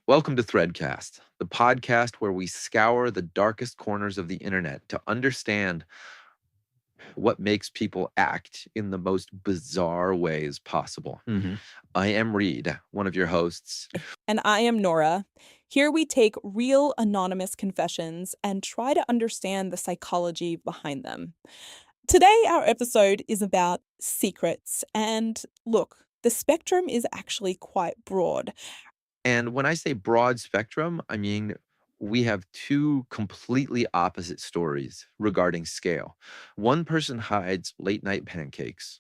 Welcome to ThreadCast, the podcast where we scour the darkest corners of the internet to understand what makes people act in the most bizarre ways possible. I am Reed, one of your hosts. And I am Nora. Here we take real anonymous confessions and try to understand the psychology behind them. Today, our episode is about secrets. And look, the spectrum is actually quite broad. And when I say broad spectrum, I mean we have two completely opposite stories regarding scale. One person hides late night pancakes.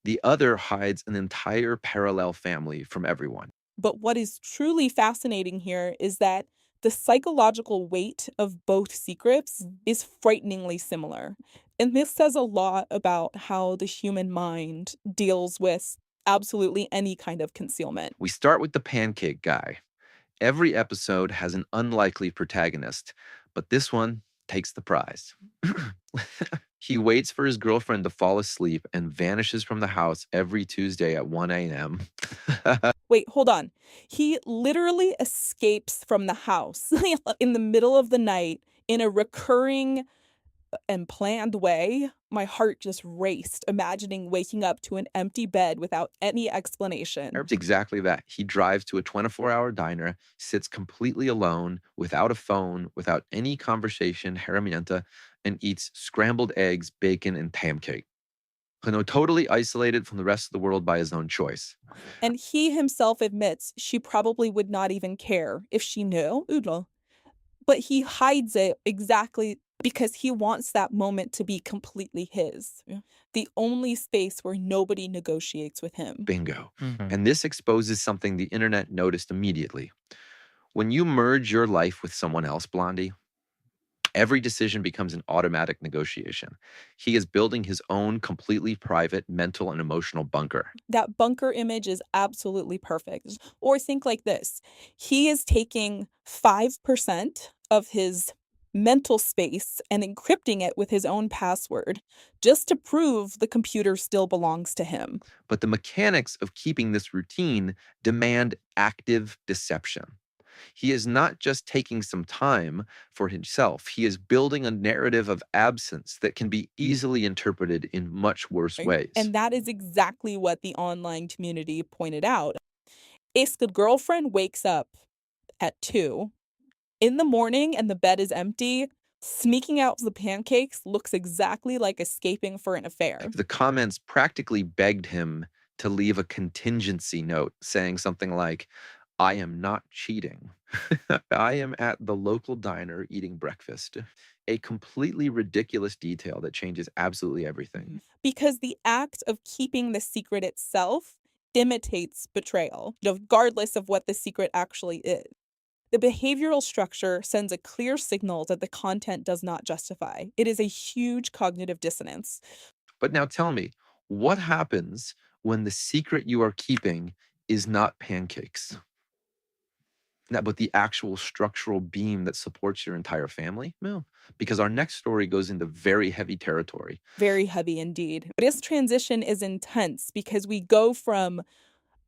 The other hides an entire parallel family from everyone. But what is truly fascinating here is that the psychological weight of both secrets is frighteningly similar. And this says a lot about how the human mind deals with absolutely any kind of concealment. We start with the pancake guy. Every episode has an unlikely protagonist, but this one takes the prize. He waits for his girlfriend to fall asleep and vanishes from the house every Tuesday at 1 a.m. Wait, hold on. He literally escapes from the house in the middle of the night in a recurring and planned way. My heart just raced, imagining waking up to an empty bed without any explanation. It's exactly that. He drives to a 24-hour diner, sits completely alone, without a phone, without any conversation, herramienta, and eats scrambled eggs, bacon, and pancake. Totally isolated from the rest of the world by his own choice. And he himself admits she probably would not even care if she knew. But he hides it exactly because he wants that moment to be completely his. Yeah. The only space where nobody negotiates with him. Bingo. And this exposes something the internet noticed immediately. When you merge your life with someone else, Blondie, every decision becomes an automatic negotiation. He is building his own completely private mental and emotional bunker. That bunker image is absolutely perfect. Or think like this. He is taking 5% of his mental space and encrypting it with his own password just to prove the computer still belongs to him. But the mechanics of keeping this routine demand active deception. He is not just taking some time for himself. He is building a narrative of absence that can be easily interpreted in much worse ways. And that is exactly what the online community pointed out. If the girlfriend wakes up at 2 in the morning and the bed is empty, sneaking out the pancakes looks exactly like escaping for an affair. The comments practically begged him to leave a contingency note saying something like, I am not cheating. I am at the local diner eating breakfast. A completely ridiculous detail that changes absolutely everything. Because the act of keeping the secret itself imitates betrayal, regardless of what the secret actually is. The behavioral structure sends a clear signal that the content does not justify. It is a huge cognitive dissonance. But now tell me, what happens when the secret you are keeping is not pancakes? But the actual structural beam that supports your entire family? No, because our next story goes into very heavy territory. Very heavy indeed. This transition is intense because we go from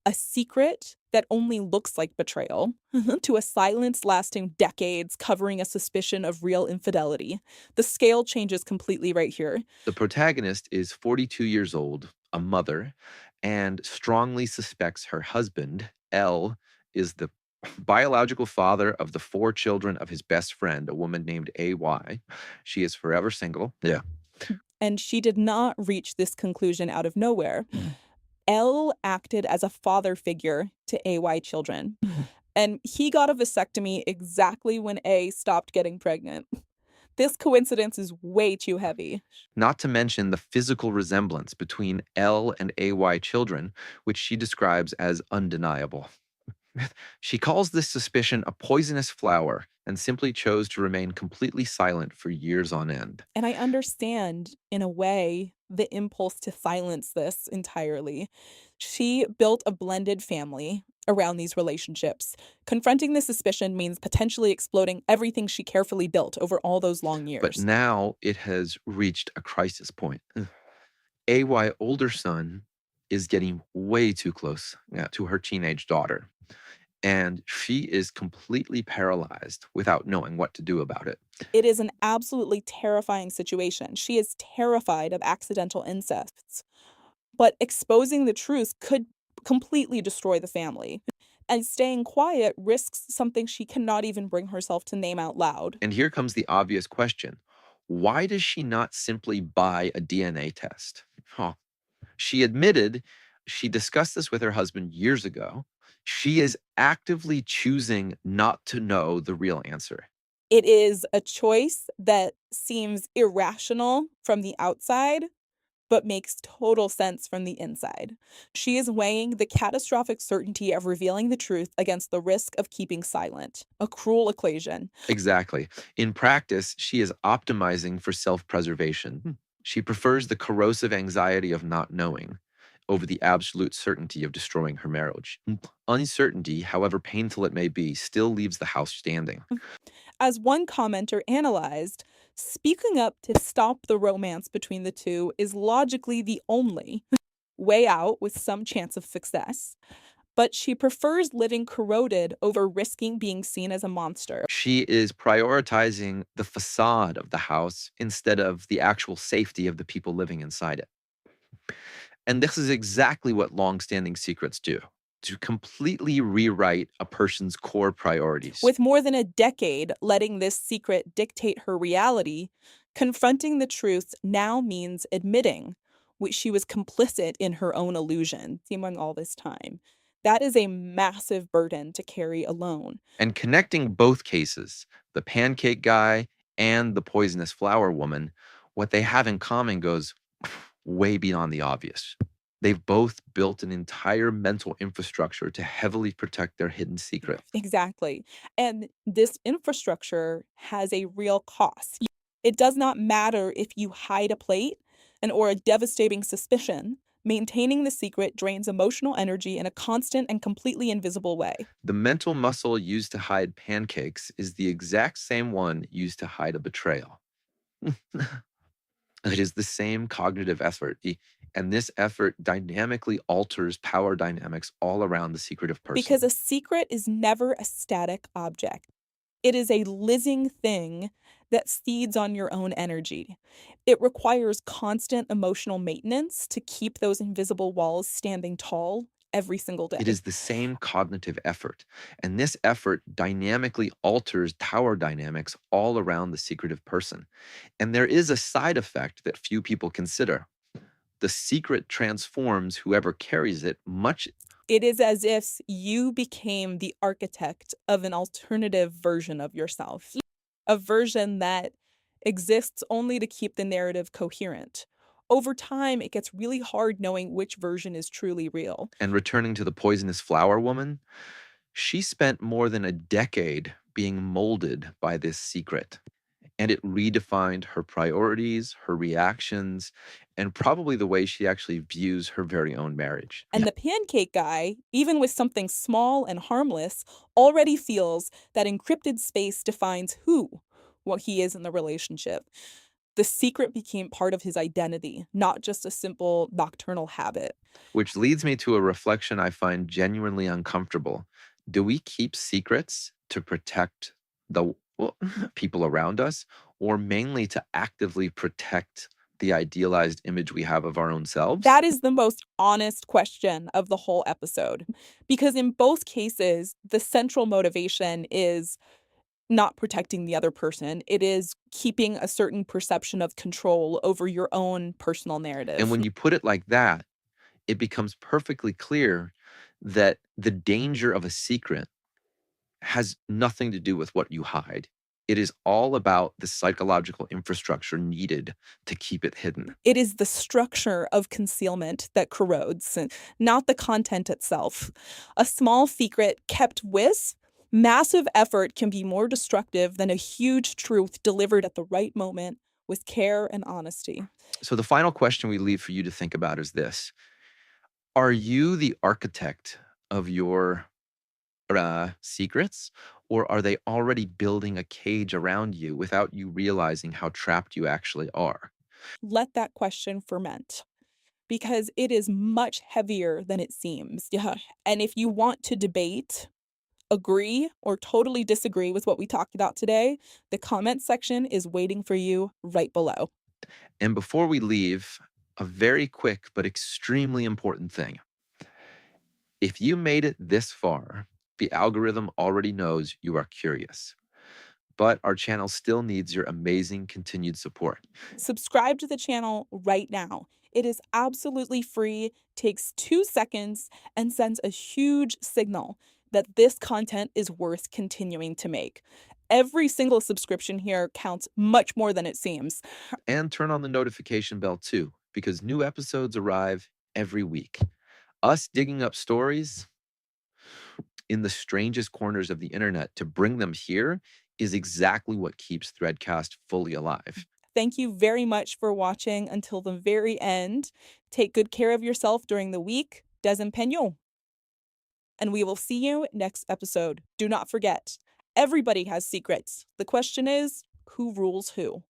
a secret that only looks like betrayal to a silence lasting decades covering a suspicion of real infidelity. The scale changes completely right here. The protagonist is 42 years old, a mother, and strongly suspects her husband, L, is the biological father of the 4 children of his best friend, a woman named AY. She is forever single. Yeah. And she did not reach this conclusion out of nowhere. L acted as a father figure to AY children. And he got a vasectomy exactly when A stopped getting pregnant. This coincidence is way too heavy. Not to mention the physical resemblance between L and AY children, which she describes as undeniable. She calls this suspicion a poisonous flower and simply chose to remain completely silent for years on end. And I understand, in a way, the impulse to silence this entirely. She built a blended family around these relationships. Confronting the suspicion means potentially exploding everything she carefully built over all those long years. But now it has reached a crisis point. AY older son is getting way too close to her teenage daughter. and she is completely paralyzed without knowing what to do about it. It is an absolutely terrifying situation. She is terrified of accidental incests, but exposing the truth could completely destroy the family. And staying quiet risks something she cannot even bring herself to name out loud. And here comes the obvious question. Why does she not simply buy a DNA test? Huh. She admitted she discussed this with her husband years ago. She is actively choosing not to know the real answer. It is a choice that seems irrational from the outside, but makes total sense from the inside. She is weighing the catastrophic certainty of revealing the truth against the risk of keeping silent. A cruel equation. Exactly. In practice, she is optimizing for self preservation. She prefers the corrosive anxiety of not knowing over the absolute certainty of destroying her marriage. Uncertainty, however painful it may be, still leaves the house standing. As one commenter analyzed, speaking up to stop the romance between the two is logically the only way out with some chance of success. But she prefers living corroded over risking being seen as a monster. She is prioritizing the facade of the house instead of the actual safety of the people living inside it. And this is exactly what long-standing secrets do, to completely rewrite a person's core priorities. With more than a decade letting this secret dictate her reality, confronting the truth now means admitting she was complicit in her own illusion among all this time. That is a massive burden to carry alone. And connecting both cases, the pancake guy and the poisonous flower woman, what they have in common goes way beyond the obvious. They've both built an entire mental infrastructure to heavily protect their hidden secret. Exactly. And this infrastructure has a real cost. It does not matter if you hide a plate and or a devastating suspicion. Maintaining the secret drains emotional energy in a constant and completely invisible way. The mental muscle used to hide pancakes is the exact same one used to hide a betrayal. It is the same cognitive effort. And this effort dynamically alters power dynamics all around the secretive Because person. a secret is never a static object. It is a living thing that feeds on your own energy. It requires constant emotional maintenance to keep those invisible walls standing tall every single It day. is the same cognitive effort. And this effort dynamically alters power dynamics all around the secretive person. And there is a side effect that few people consider. The secret transforms whoever carries it much. It is as if you became the architect of an alternative version of yourself, a version that exists only to keep the narrative coherent. Over time, it gets really hard knowing which version is truly real. And returning to the poisonous flower woman, she spent more than a decade being molded by this secret. And it redefined her priorities, her reactions, and probably the way she actually views her very own marriage. And the pancake guy, even with something small and harmless, already feels that encrypted space defines what he is in the relationship. The secret became part of his identity, not just a simple nocturnal habit. Which leads me to a reflection I find genuinely uncomfortable. Do we keep secrets to protect the people around us, or mainly to actively protect the idealized image we have of our own selves? That is the most honest question of the whole episode. Because in both cases, the central motivation is not protecting the other person. It is keeping a certain perception of control over your own personal And narrative. when you put it like that, it becomes perfectly clear that the danger of a secret has nothing to do with what you hide. It is all about the psychological infrastructure needed to keep it hidden. It is the structure of concealment that corrodes, not the content itself. A small secret kept with massive effort can be more destructive than a huge truth delivered at the right moment with care and honesty. So, the final question we leave for you to think about is this. Are you the architect of your secrets, or are they already building a cage around you without you realizing how trapped you actually are? Let that question ferment because it is much heavier than it seems. Yeah. And if you want to debate agree or totally disagree with what we talked about today, the comment section is waiting for you right below. And before we leave, a very quick but extremely important thing. If you made it this far, the algorithm already knows you are curious. But our channel still needs your amazing continued support. Subscribe to the channel right now. It is absolutely free, takes 2 seconds, and sends a huge signal that this content is worth continuing to make. Every single subscription here counts much more than it seems. And turn on the notification bell too, because new episodes arrive every week. Us digging up stories in the strangest corners of the internet to bring them here is exactly what keeps ThreadCast fully alive. Thank you very much for watching until the very end. Take good care of yourself during the week. Desempeño. And we will see you next episode. Do not forget, everybody has secrets. The question is, who rules who?